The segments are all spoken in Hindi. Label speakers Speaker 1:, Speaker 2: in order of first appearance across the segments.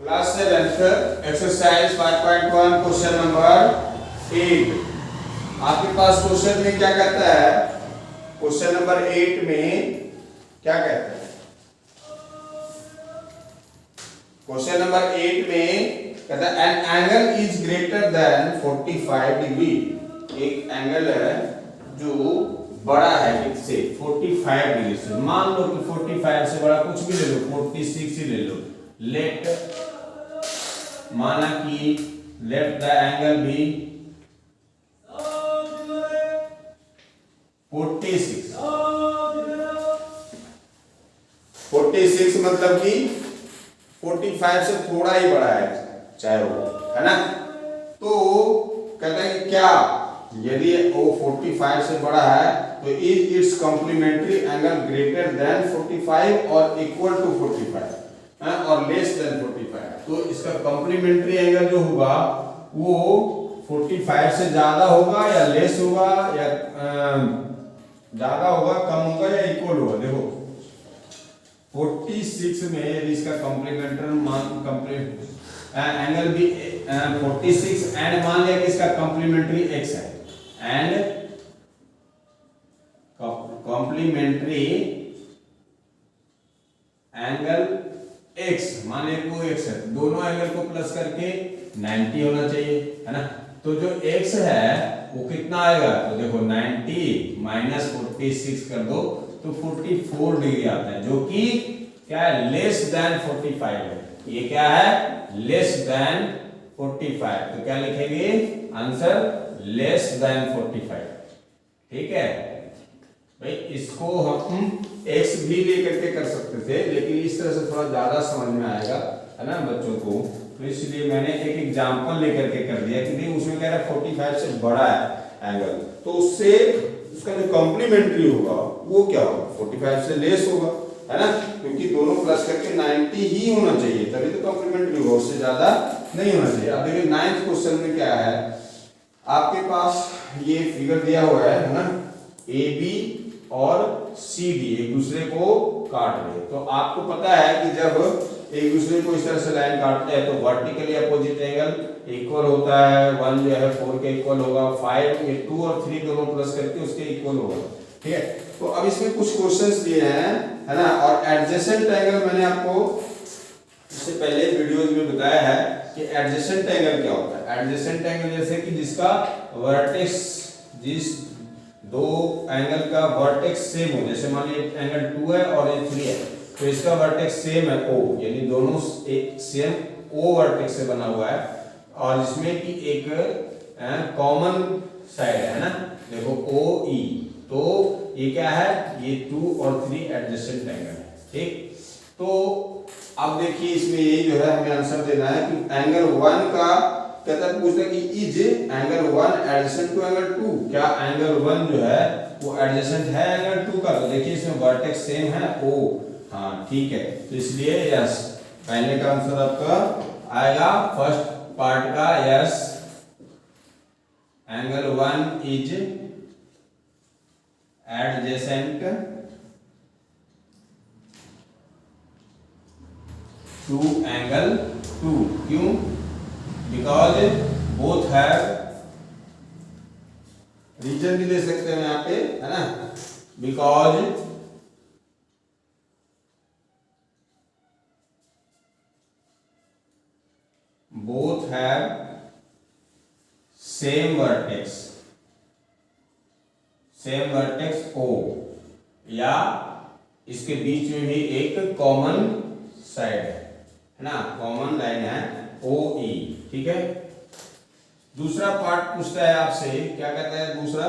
Speaker 1: Class 7th exercise 5.1 question number 8। आपके पास क्वेश्चन में क्या कहता है? क्वेश्चन नंबर 8 में क्या कहता है? क्वेश्चन नंबर 8 में कहता है an angle is greater than 45 degree. एक एंगल है जो बड़ा है किससे? 45 डिग्री से। मान लो कि 45 से बड़ा कुछ भी ले लो, 46 ही ले लो। लेट माना कि लेट द एंगल बी 46 मतलब कि 45 से थोड़ा ही बड़ा है, चाहे वो, है ना? तो कहते हैं कि क्या यदि वो 45 से बड़ा है तो is its complementary angle greater than 45 और इक्वल टू 45 और लेस देन 45। तो इसका कॉम्प्लीमेंट्री एंगल जो होगा वो 45 से ज्यादा होगा या लेस होगा या ज्यादा होगा, कम होगा या इक्वल होगा। देखो 46 में यदि इसका कॉम्प्लीमेंट्री एंगल भी 46 एंड मान लिया कि इसका कॉम्प्लीमेंट्री x है एंड कॉम्प्लीमेंट्री एंगल x मान लिया को x है, दोनों एंगल को प्लस करके 90 होना चाहिए, है ना? तो जो x है वो कितना आएगा? तो देखो 90 माइनस 46 कर दो तो 44 डिग्री आता है, जो कि क्या है? लेस देन 45 है। ये क्या है? Less than 45। तो क्या लिखेंगे आंसर? Less than 45। ठीक है भाई, इसको हम x भी लेकर के कर सकते थे, लेकिन इस तरह से थोड़ा ज्यादा समझ में आएगा, है ना बच्चों को। तो इसलिए मैंने एक एग्जांपल लेकर के कर दिया कि नहीं, उसमें कह रहा है 45 से बड़ा है एंगल, तो उससे उसका जो कॉम्प्लीमेंट्री होगा वो क्या होगा? 45 से लेस होगा, है ना? क्योंकि दोनों प्लस करके 90 ही होना चाहिए, तभी तो कॉम्प्लीमेंट्री होगा, उससे ज्यादा नहीं होना चाहिए। अब देखिए 9th क्वेश्चन में क्या है, आपके पास ये फिगर दिया हुआ है ना, ए बी और सी डी एक दूसरे को काट रहे। तो आपको पता है कि जब एक दूसरे को इस तरह से लाइन काटते हैं तो वर्टिकली अपोजिट एंगल इक्वल होता है। 1 जो है 4 के इक्वल होगा, 5 ये 2 और 3 दोनों प्लस करके उसके इक्वल होगा। ठीक है, तो अब इसमें कुछ क्वेश्चंस दिए हैं, है ना? और एडजेसेंट एंगल मैंने आपको इससे पहले वीडियोज में बताया है कि एडजेसेंट एंगल क्या होता है। एडजेसेंट एंगल जैसे कि जिसका वर्टेक्स, जिस दो एंगल का वर्टेक्स सेम हो, जैसे मान लीजिए एंगल 2 है और ये 3 है, तो इसका वर्टेक्स सेम है O, यानी दोनों सेम O वर्टेक्स से बना हुआ है, और इसमें कि एक कॉमन साइड है ना, देखो OE। तो ये क्या है? ये 2 और 3 एडजेसेंट एंगल है। ठीक, तो अब देखिए इसमें यही जो है हमें आंसर देना है कि एंगल 1 का कहता है, पूछता है कि is angle 1 adjacent to angle 2। क्या एंगल 1 जो है वो एडजेसेंट है एंगल 2 का? तो देखिए इसमें वर्टेक्स सेम है O। हाँ ठीक है, तो इसलिए यस, पहले का आंसर आपका आएगा फर्स्ट पार्ट का yes, angle 1 is adjacent to angle 2। क्यों? बिकॉज बोथ हैव, रीजन भी दे सकते हैं यहाँ पे, है ना? Because both have same vertex O, या इसके बीच में भी एक कॉमन साइड है ना, कॉमन लाइन है OE। ठीक है, दूसरा पार्ट पूछता है आपसे, क्या कहता है दूसरा?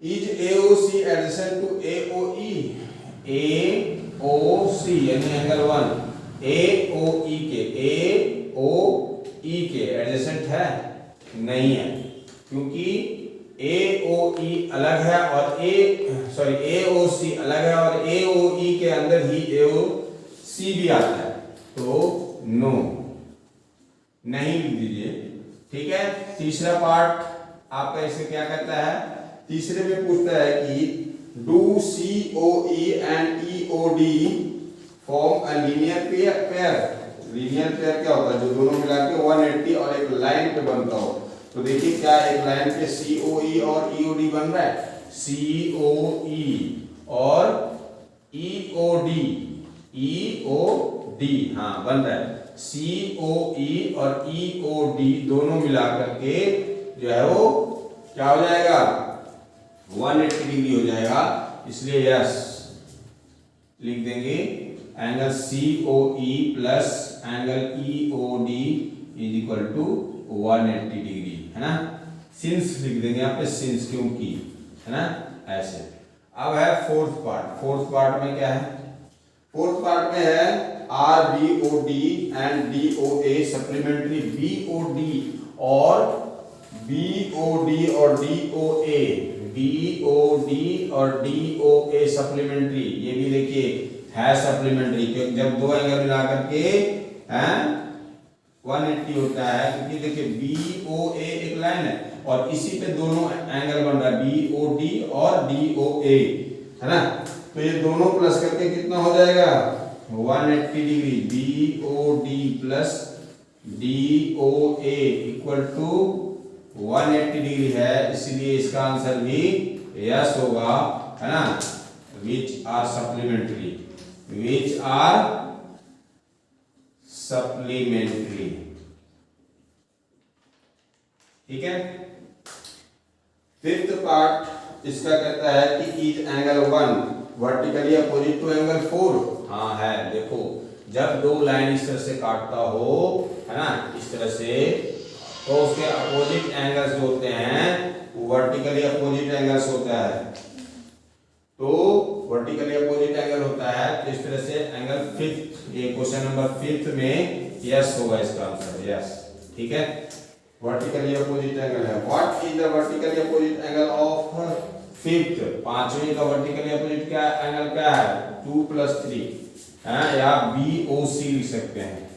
Speaker 1: Is AOC adjacent to AOE। AOC यानी एंगल 1 AOE के एडजेसेंट है? नहीं है, क्योंकि AOE अलग है और AOC अलग है और AOE के अंदर ही AOC भी आता है, तो नो, नहीं लिख दीजिए। ठीक है, तीसरा पार्ट आपका इसे क्या कहता है? तीसरे में पूछता है कि do COE and EOD form a linear pair. Linear pair क्या होता है, जो दोनों मिला के 180 और एक लाइन पे बनता हो। तो देखिए क्या एक लाइन पे COE और EOD बन रहा है, COE और EOD, हाँ बन रहा है। COE और EOD दोनों मिला करके जो है वो क्या हो जाएगा, 180 डिग्री हो जाएगा। इसलिए यस लिख देंगे angle COE plus angle EOD is equal to 180 degree, है ना। सिंस लिख देंगे यहाँ पे, सिंस क्योंकि, है ना, ऐसे। अब है फोर्थ पार्ट। फोर्थ पार्ट में क्या है, फोर्थ पार्ट में है RBOD and DOA supplementary, BOD और DOA सप्लीमेंट्री। ये भी देखिए है सप्लीमेंट्री, क्योंकि जब दो एंगल मिला करके हैं 180 होता है, क्योंकि देखिए BOA एक लाइन है और इसी पे दोनों एंगल बन रहा है, BOD और DOA, है ना। तो ये दोनों प्लस करके कितना हो जाएगा, 180 degree. BOD plus DOA equal to 180 degree है, इसलिए इसका आंसर भी यस होगा, है ना। Which are supplementary, which are supplementary, ठीक है। फिफ्थ पार्ट इसका कहता है कि is angle 1 vertically opposite to angle 4। हाँ है, देखो जब दो लाइन इस तरह से काटता हो, है ना, इस तरह से, तो उसके अपोजिट एंगल्स जो होते हैं वो वर्टिकली अपोजिट एंगल्स होता है। तो वर्टिकली अपोजिट एंगल होता है, तो इस तरह से एंगल फिफ्थ, ये क्वेश्चन नंबर फिफ्थ में यस होगा इसका आंसर, यस, ठीक है। वर्टिकली अपोजिट एंगल है। What is the vertically opposite angle of fifth, पांचवें का वर्टिकली अपोजिट क्या एंगल क्या है, 2 + 3, है, या BOC लिख सकते हैं,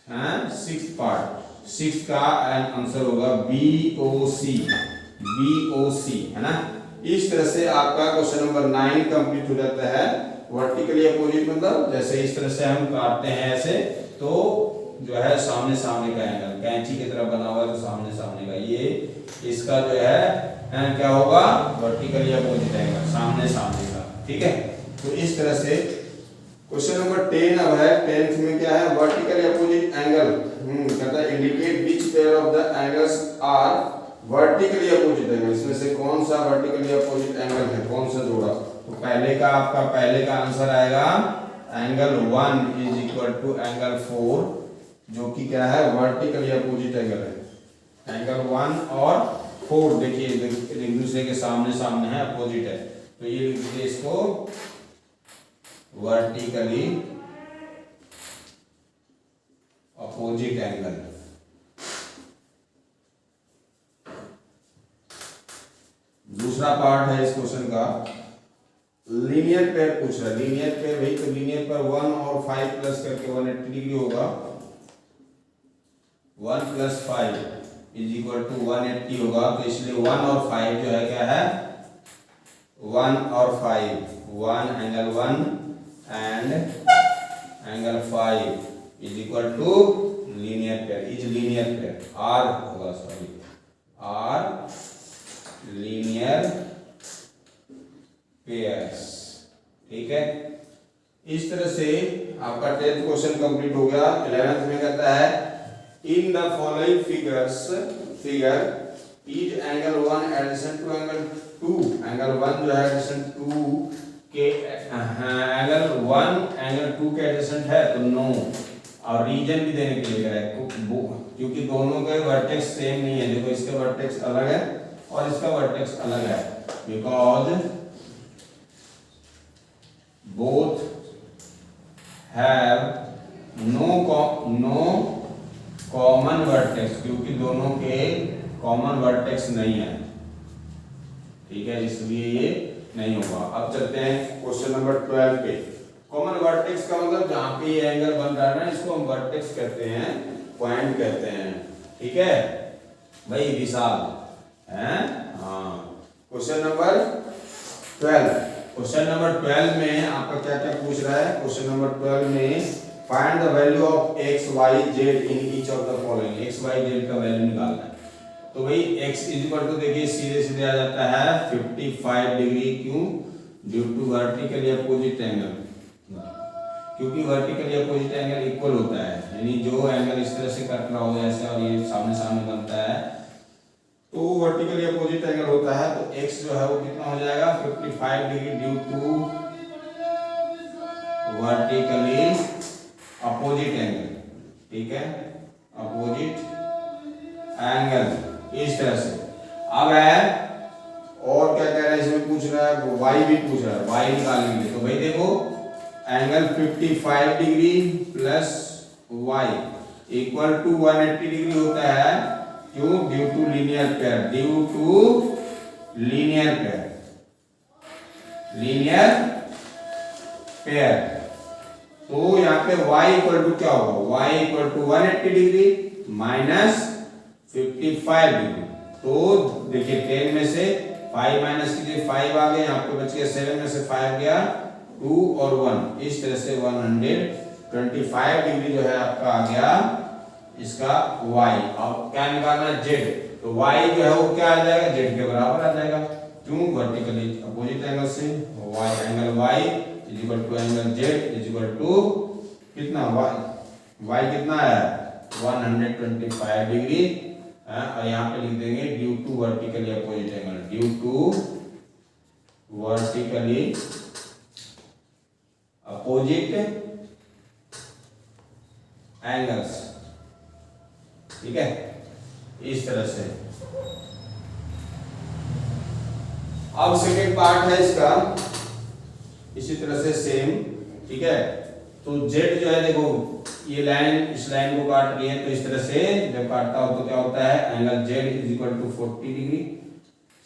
Speaker 1: हैं। सिक्स्थ पार्ट, सिक्स का आंसर होगा BOC, है ना। इस तरह से आपका क्वेश्चन नंबर 9 कंप्लीट हो जाता है। वर्टिकली अपोजिट मतलब जैसे इस तरह से हम काटते हैं ऐसे, तो जो है सामने सामने का एंगल, कैंची की तरह बना हुआ है तो सामने सामने का, ये इसका जो है क्या होगा, वर्टिकली अपोजिट एंगल, सामने सामने का, ठीक है। तो इस तरह से क्वेश्चन नंबर 10 अब है। 10th में क्या है, वर्टिकली अपोजिट एंगल, कहता है indicate which pair of the angles are vertically opposite angle. इसमें से कौन सा वर्टिकली अपोजिट एंगल है, कौन सा जोड़ा। तो पहले का आपका पहले का आंसर आएगा angle 1 is equal to angle 4, जो कि क्या है, वर्टिकली अपोजिट एंगल है। एंगल 1 और 4 देखिए एक दूसरे के सामने सामने है, अपोजिट है, तो ये लिख दीजिए इसको वर्टिकली अपोजिट एंगल। दूसरा पार्ट है इस क्वेश्चन का, लीनियर पेयर पूछ रहा है। लीनियर पेयर भाई, तो लीनियर पेयर 1 और 5 प्लस करके 180 डिग्री होगा। 1 + 5 इज इक्वल टू 180 होगा, तो इसलिए 1 और 5 जो है क्या है, 1 और 5, 1 angle 1 and angle 5 is equal to linear pair, is linear pair, are होगा, सॉरी, आर लीनियर पेयर्स, ठीक है। इस तरह से आपका 10th क्वेश्चन कंप्लीट हो गया। 11th में कहता है in the following figure is angle 1 adjacent to angle 2। Angle 1 जो है एडजेसेंट 2 के, एंगल 1 एंगल 2 के एडजेसेंट है, तो नो। और रीजन भी देने के लिए है, क्योंकि दोनों के वर्टेक्स सेम नहीं है। देखो इसका वर्टेक्स अलग है और इसका वर्टेक्स अलग है, because both have no common vertex, क्योंकि दोनों के कॉमन वर्टेक्स नहीं है, ठीक है, इसलिए ये नहीं होगा। अब चलते हैं क्वेश्चन नंबर 12 पे। कॉमन वर्टेक्स का मतलब जहां पे ये एंगल बन रहा है ना, इसको हम वर्टेक्स कहते हैं, पॉइंट कहते हैं, ठीक है भाई विशाल, हैं। हाँ, क्वेश्चन नंबर 12। क्वेश्चन नंबर 12 में आपका क्या क्या पूछ रहा है। क्वेश्चन नंबर 12 में find the value of x y z in each of the following, x y z का वैल्यू निकालना है। तो भाई x इक्वल टू देखिए सीधे सीधे आ जाता है 55 डिग्री, क्यों? Due to vertically opposite angle, क्योंकि वर्टिकली अपोजिट एंगल इक्वल होता है, यानी जो एंगल इस तरह से कट रहा हो ऐसे और ये सामने सामने बनता है तो वर्टिकली अपोजिट एंगल होता है। तो x जो है वो कितना हो जाएगा 55 degree due to vertically opposite angle, ठीक है, अपोजिट एंगल इस तरह से। अब है और क्या कह रहा है इसमें, पूछ रहा है y भी पूछ रहा है, y निकालेंगे तो भाई देखो angle 55 degree plus y equal to 180 degree होता है, क्यों? Due to linear pair, due to linear pair, linear pair. तो यहाँ पे y इक्वल टू क्या होगा, y equal to 180 degree minus 55 degree. तो देखिए 10 में से 5 माइनस कीजिए, 5 आ गए, यहाँ पे बच गया 7 में से 5 गया 2 और 1, इस तरह से 125 डिग्री जो है आपका आ गया इसका y। अब क्या निकालना है z, तो y जो है वो क्या आ जाएगा, z के बराबर आ जाएगा, क्यों? वर्टिकली अपोजिट एंगल से y angle y is equal to angle z is equal to कितना y कितना है 125 डिग्री, और यहाँ पे लिख देंगे due to vertically opposite angle, due to vertically opposite angles, ठीक है, इस तरह से। अब सेकेंड पार्ट है इसका इसी तरह से सेम, ठीक है। तो z जो है देखो ये लाइन इस लाइन को काट रही है, तो इस तरह से जब काटता हो तो क्या होता है angle z is equal to 40 degree,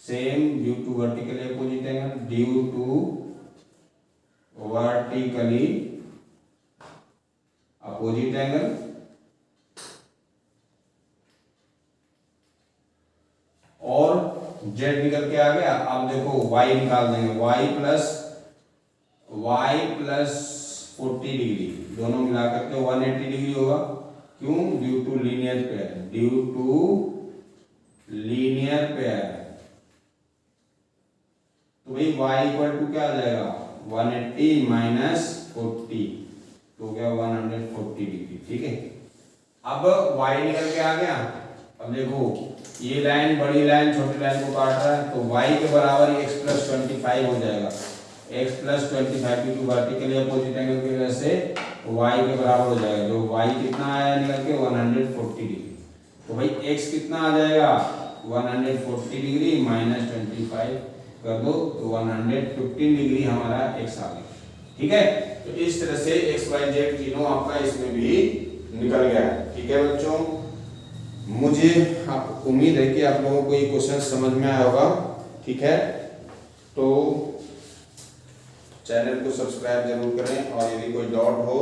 Speaker 1: same due to vertically opposite angle, due to vertically opposite angle. और z निकल के आ गया, अब देखो y निकाल देंगे, y प्लस 40 डिग्री दोनों मिलाकर के 180 डिग्री होगा, क्यों? Due to linear pair, due to linear pair. तो भाई y इक्वल टू क्या आ जाएगा 180 माइनस 40, तो क्या 140 डिग्री, ठीक है। अब y निकल के आ गया, अब देखो ये लाइन बड़ी लाइन छोटी लाइन को काट रहा है, तो y के बराबर x प्लस 25 हो जाएगा, x प्लस 25 क्योंकि वर्टिकली अपोजिट एंगल की वजह से y के बराबर हो जाएगा, जो y कितना आया निकल के 140 डिग्री। तो भाई x कितना आ जाएगा 140 डिग्री माइनस 25 कर दो तो 115 डिग्री हमारा x आ गया, ठीक है। तो इस तरह से x y z तीनों आपका इसमें भी निकल गया है, ठीक है बच्चों। मुझे आप उम्मीद है कि आप लोगों को ये क्वेश्चन समझ में आया होगा, ठीक है। तो चैनल को सब्सक्राइब जरूर करें, और यदि कोई डाउट हो